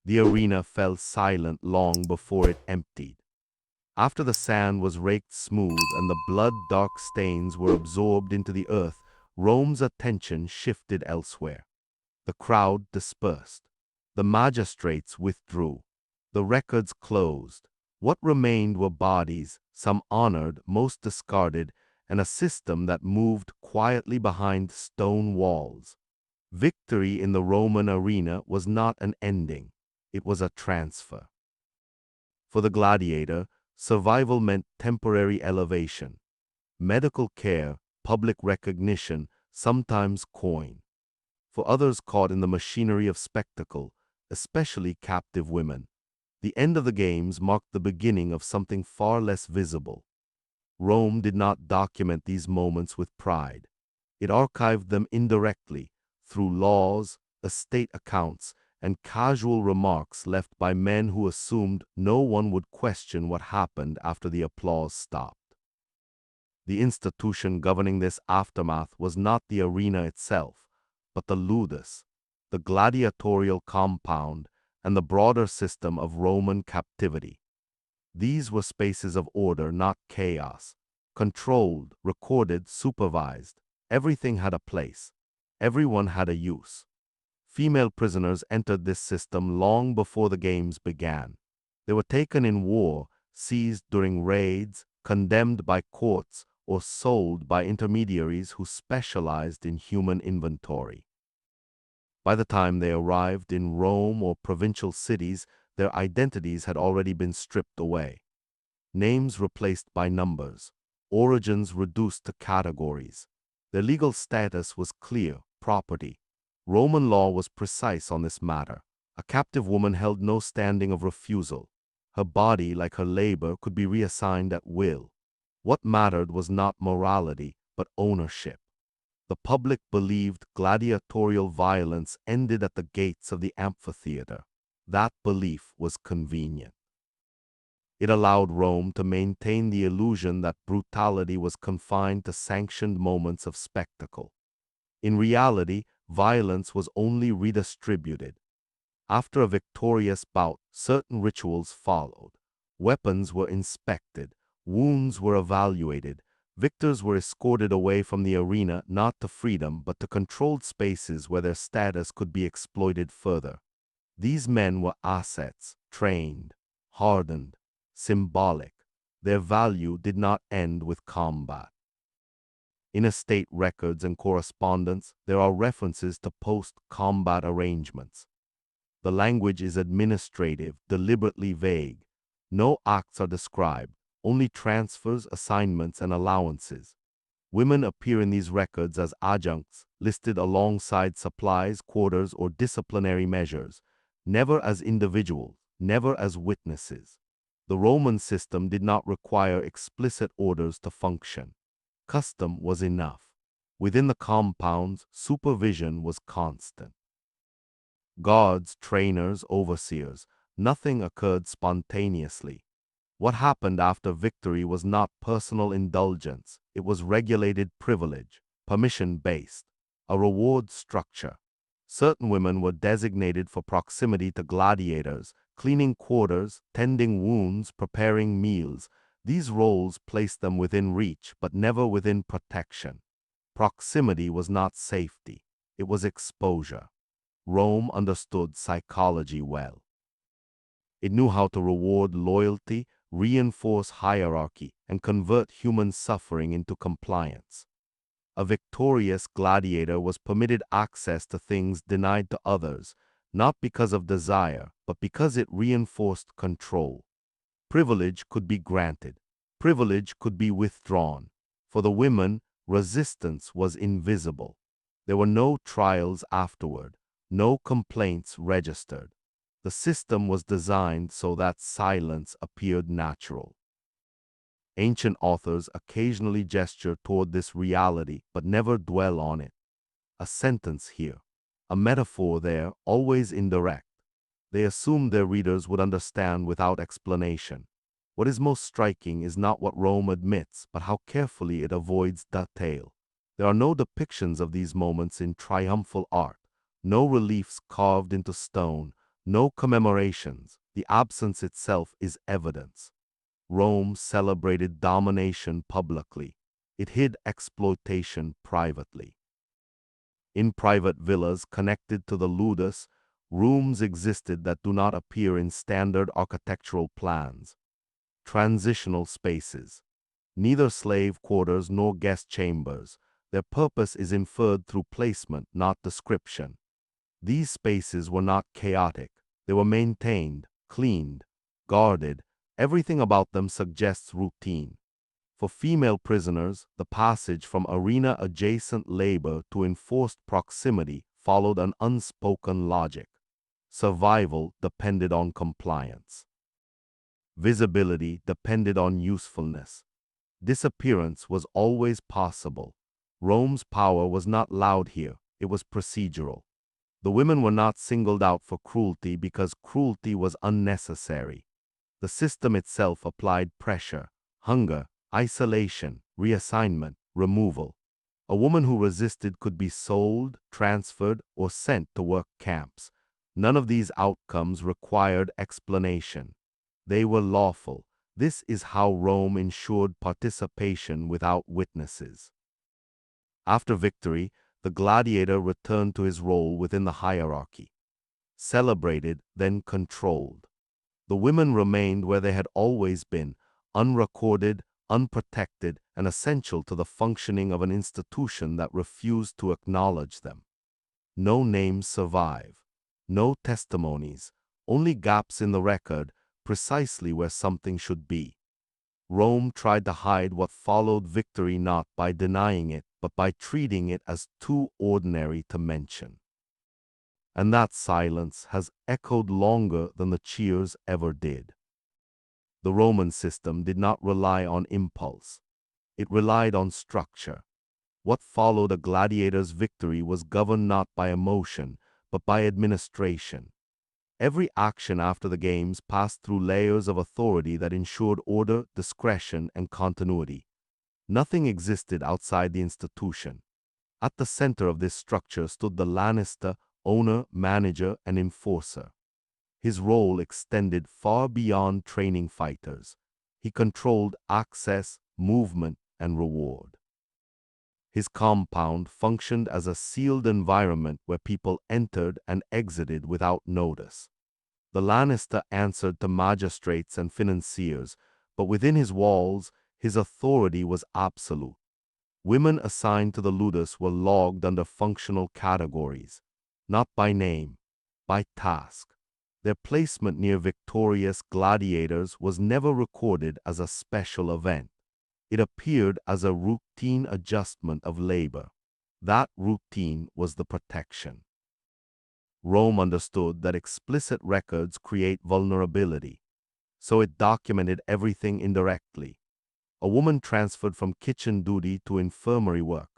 The arena fell silent long before it emptied. After the sand was raked smooth and the blood-dark stains were absorbed into the earth, Rome's attention shifted elsewhere. The crowd dispersed. The magistrates withdrew. The records closed. What remained were bodies, some honored, most discarded, and a system that moved quietly behind stone walls. Victory in the Roman arena was not an ending. It was a transfer. For the gladiator, survival meant temporary elevation. Medical care, public recognition, sometimes coin. For others caught in the machinery of spectacle, especially captive women, the end of the games marked the beginning of something far less visible. Rome did not document these moments with pride. It archived them indirectly, through laws, estate accounts, and casual remarks left by men who assumed no one would question what happened after the applause stopped. The institution governing this aftermath was not the arena itself, but the ludus, the gladiatorial compound, and the broader system of Roman captivity. These were spaces of order, not chaos. Controlled, recorded, supervised. Everything had a place. Everyone had a use. Female prisoners entered this system long before the games began. They were taken in war, seized during raids, condemned by courts, or sold by intermediaries who specialized in human inventory. By the time they arrived in Rome or provincial cities, their identities had already been stripped away. Names replaced by numbers, origins reduced to categories. Their legal status was clear, property. Roman law was precise on this matter. A captive woman held no standing of refusal. Her body, like her labor, could be reassigned at will. What mattered was not morality, but ownership. The public believed gladiatorial violence ended at the gates of the amphitheater. That belief was convenient. It allowed Rome to maintain the illusion that brutality was confined to sanctioned moments of spectacle. In reality, violence was only redistributed. After a victorious bout, certain rituals followed. Weapons were inspected, wounds were evaluated, victors were escorted away from the arena not to freedom but to controlled spaces where their status could be exploited further. These men were assets, trained, hardened, symbolic. Their value did not end with combat. In estate records and correspondence, there are references to post-combat arrangements. The language is administrative, deliberately vague. No acts are described, only transfers, assignments, and allowances. Women appear in these records as adjuncts, listed alongside supplies, quarters, or disciplinary measures, never as individuals, never as witnesses. The Roman system did not require explicit orders to function. Custom was enough. Within the compounds, supervision was constant. Guards, trainers, overseers, nothing occurred spontaneously. What happened after victory was not personal indulgence, it was regulated privilege, permission-based, a reward structure. Certain women were designated for proximity to gladiators, cleaning quarters, tending wounds, preparing meals. These roles placed them within reach, but never within protection. Proximity was not safety, it was exposure. Rome understood psychology well. It knew how to reward loyalty, reinforce hierarchy, and convert human suffering into compliance. A victorious gladiator was permitted access to things denied to others, not because of desire, but because it reinforced control. Privilege could be granted. Privilege could be withdrawn. For the women, resistance was invisible. There were no trials afterward, no complaints registered. The system was designed so that silence appeared natural. Ancient authors occasionally gesture toward this reality but never dwell on it. A sentence here, a metaphor there, always indirect. They assumed their readers would understand without explanation. What is most striking is not what Rome admits, but how carefully it avoids detail. There are no depictions of these moments in triumphal art, no reliefs carved into stone, No commemorations. The absence itself is evidence. Rome celebrated domination publicly. It hid exploitation privately. In private villas connected to the ludus, rooms existed that do not appear in standard architectural plans. Transitional spaces. Neither slave quarters nor guest chambers. Their purpose is inferred through placement, not description. These spaces were not chaotic. They were maintained, cleaned, guarded. Everything about them suggests routine. For female prisoners, the passage from arena-adjacent labor to enforced proximity followed an unspoken logic. Survival depended on compliance. Visibility depended on usefulness. Disappearance was always possible. Rome's power was not loud here, it was procedural. The women were not singled out for cruelty because cruelty was unnecessary. The system itself applied pressure, hunger, isolation, reassignment, removal. A woman who resisted could be sold, transferred, or sent to work camps. None of these outcomes required explanation. They were lawful. This is how Rome ensured participation without witnesses. After victory, the gladiator returned to his role within the hierarchy. Celebrated, then controlled. The women remained where they had always been, unrecorded, unprotected, and essential to the functioning of an institution that refused to acknowledge them. No names survive. No testimonies. Only gaps in the record, precisely where something should be. Rome tried to hide what followed victory not by denying it, but by treating it as too ordinary to mention. And that silence has echoed longer than the cheers ever did. The Roman system did not rely on impulse. It relied on structure. What followed a gladiator's victory was governed not by emotion, but by administration. Every action after the games passed through layers of authority that ensured order, discretion, and continuity. Nothing existed outside the institution. At the center of this structure stood the lanista, owner, manager, and enforcer. His role extended far beyond training fighters. He controlled access, movement, and reward. His compound functioned as a sealed environment where people entered and exited without notice. The lanista answered to magistrates and financiers, but within his walls, his authority was absolute. Women assigned to the ludus were logged under functional categories, not by name, by task. Their placement near victorious gladiators was never recorded as a special event. It appeared as a routine adjustment of labor. That routine was the protection. Rome understood that explicit records create vulnerability, so it documented everything indirectly. A woman transferred from kitchen duty to infirmary work,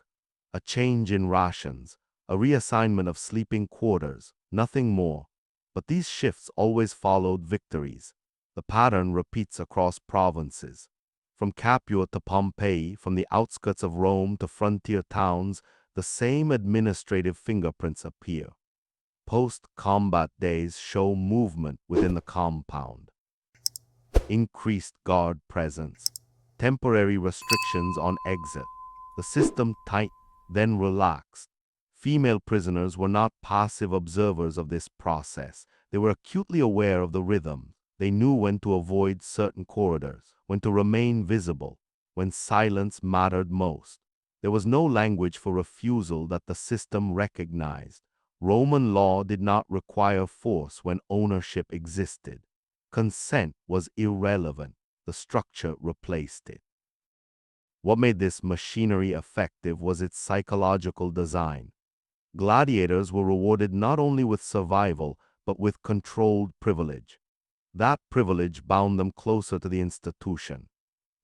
a change in rations, a reassignment of sleeping quarters, nothing more. But these shifts always followed victories. The pattern repeats across provinces. From Capua to Pompeii, from the outskirts of Rome to frontier towns, the same administrative fingerprints appear. Post-combat days show movement within the compound. Increased guard presence. Temporary restrictions on exit. The system tightened, then relaxed. Female prisoners were not passive observers of this process. They were acutely aware of the rhythm. They knew when to avoid certain corridors, when to remain visible, when silence mattered most. There was no language for refusal that the system recognized. Roman law did not require force when ownership existed. Consent was irrelevant. The structure replaced it. What made this machinery effective was its psychological design. Gladiators were rewarded not only with survival, but with controlled privilege. That privilege bound them closer to the institution.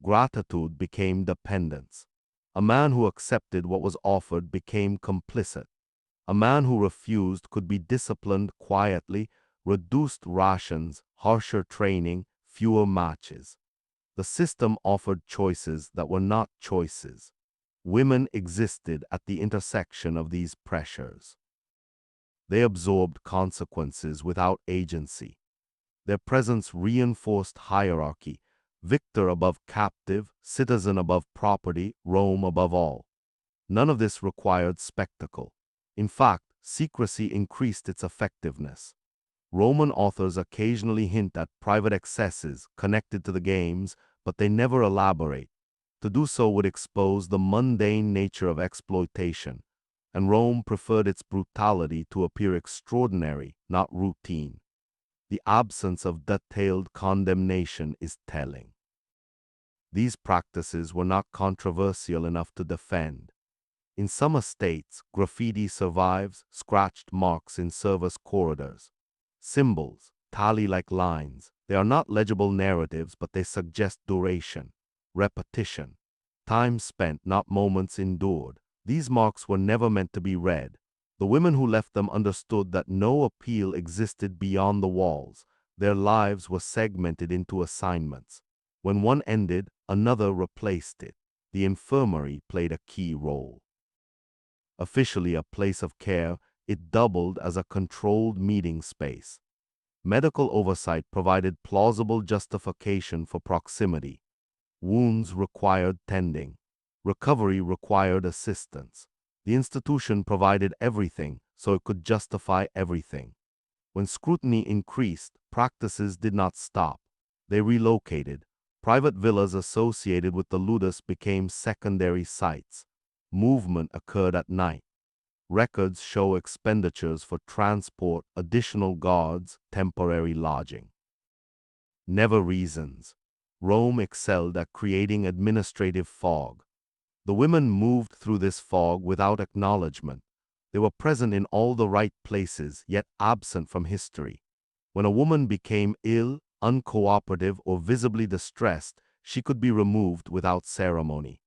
Gratitude became dependence. A man who accepted what was offered became complicit. A man who refused could be disciplined quietly, reduced rations, harsher training, fewer matches. The system offered choices that were not choices. Women existed at the intersection of these pressures. They absorbed consequences without agency. Their presence reinforced hierarchy: victor above captive, citizen above property, Rome above all. None of this required spectacle. In fact, secrecy increased its effectiveness. Roman authors occasionally hint at private excesses connected to the games, but they never elaborate. To do so would expose the mundane nature of exploitation, and Rome preferred its brutality to appear extraordinary, not routine. The absence of detailed condemnation is telling. These practices were not controversial enough to defend. In some estates, graffiti survives, scratched marks in service corridors. Symbols tally like lines. They are not legible narratives, but they suggest duration, repetition, time spent, not moments endured. These marks were never meant to be read. The women who left them understood that no appeal existed beyond the walls. Their lives were segmented into assignments. When one ended, another replaced it. The infirmary played a key role. Officially a place of care, it doubled as a controlled meeting space. Medical oversight provided plausible justification for proximity. Wounds required tending. Recovery required assistance. The institution provided everything, so it could justify everything. When scrutiny increased, practices did not stop. They relocated. Private villas associated with the ludus became secondary sites. Movement occurred at night. Records show expenditures for transport, additional guards, temporary lodging. Never reasons. Rome excelled at creating administrative fog. The women moved through this fog without acknowledgement. They were present in all the right places, yet absent from history. When a woman became ill, uncooperative, or visibly distressed, she could be removed without ceremony.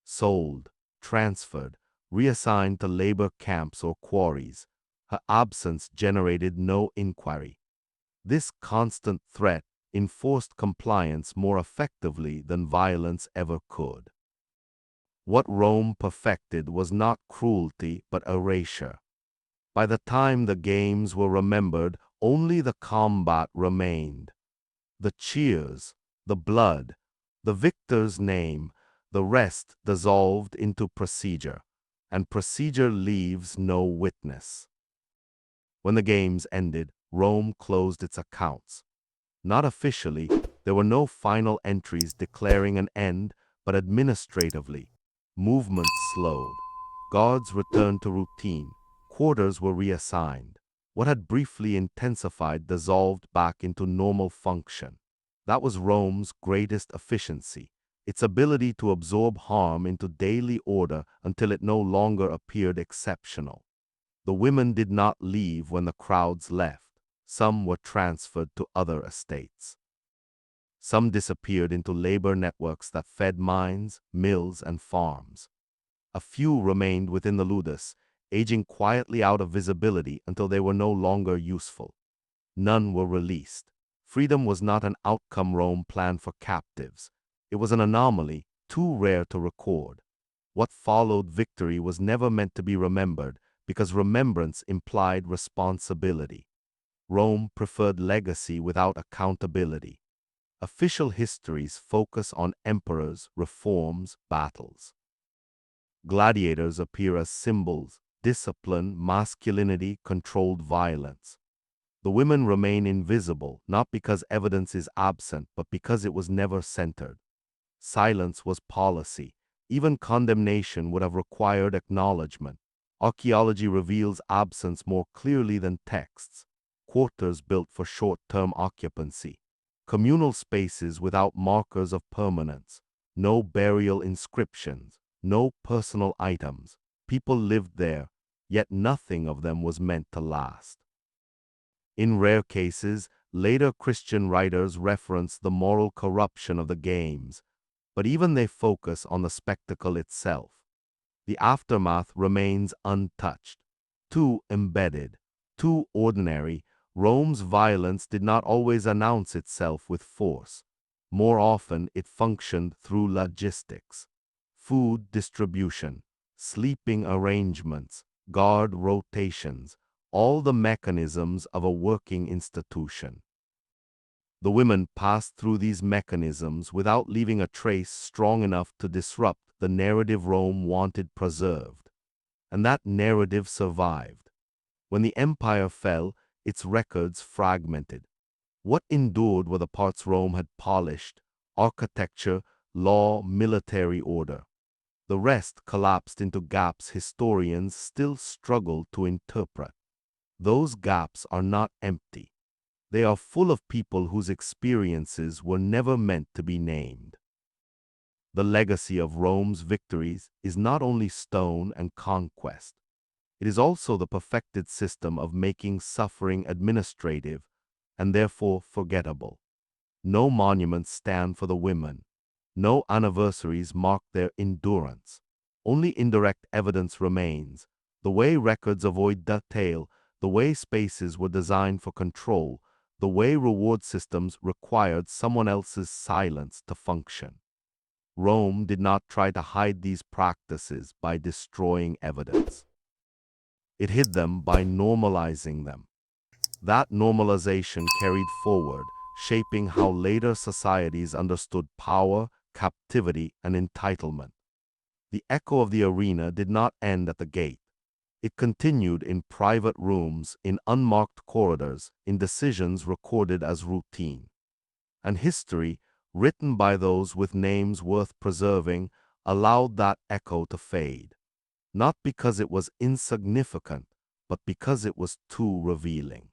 Sold, transferred, reassigned to labor camps or quarries. Her absence generated no inquiry. This constant threat enforced compliance more effectively than violence ever could. What Rome perfected was not cruelty but erasure. By the time the games were remembered, only the combat remained. The cheers, the blood, the victor's name, the rest dissolved into procedure, and procedure leaves no witness. When the games ended, Rome closed its accounts. Not officially, there were no final entries declaring an end, but administratively. Movement slowed. Guards returned to routine. Quarters were reassigned. What had briefly intensified dissolved back into normal function. That was Rome's greatest efficiency, its ability to absorb harm into daily order until it no longer appeared exceptional. The women did not leave when the crowds left. Some were transferred to other estates. Some disappeared into labor networks that fed mines, mills, and farms. A few remained within the ludus, aging quietly out of visibility until they were no longer useful. None were released. Freedom was not an outcome Rome planned for captives. It was an anomaly, too rare to record. What followed victory was never meant to be remembered, because remembrance implied responsibility. Rome preferred legacy without accountability. Official histories focus on emperors, reforms, battles. Gladiators appear as symbols: discipline, masculinity, controlled violence. The women remain invisible, not because evidence is absent, but because it was never centered. Silence was policy. Even condemnation would have required acknowledgement. Archaeology reveals absence more clearly than texts. Quarters built for short-term occupancy. Communal spaces without markers of permanence. No burial inscriptions. No personal items. People lived there, yet nothing of them was meant to last. In rare cases, later Christian writers reference the moral corruption of the games, but even they focus on the spectacle itself. The aftermath remains untouched. Too embedded, too ordinary, Rome's violence did not always announce itself with force. More often, it functioned through logistics. Food distribution, sleeping arrangements, guard rotations. all the mechanisms of a working institution. The women passed through these mechanisms without leaving a trace strong enough to disrupt the narrative Rome wanted preserved. And that narrative survived. When the empire fell, its records fragmented. What endured were the parts Rome had polished: architecture, law, military order. The rest collapsed into gaps historians still struggle to interpret. Those gaps are not empty. They are full of people whose experiences were never meant to be named. The legacy of Rome's victories is not only stone and conquest. It is also the perfected system of making suffering administrative and therefore forgettable. No monuments stand for the women. No anniversaries mark their endurance. Only indirect evidence remains: the way records avoid detail, the way spaces were designed for control, the way reward systems required someone else's silence to function. Rome did not try to hide these practices by destroying evidence. It hid them by normalizing them. That normalization carried forward, shaping how later societies understood power, captivity, and entitlement. The echo of the arena did not end at the gate. It continued in private rooms, in unmarked corridors, in decisions recorded as routine. And history, written by those with names worth preserving, allowed that echo to fade. Not because it was insignificant, but because it was too revealing.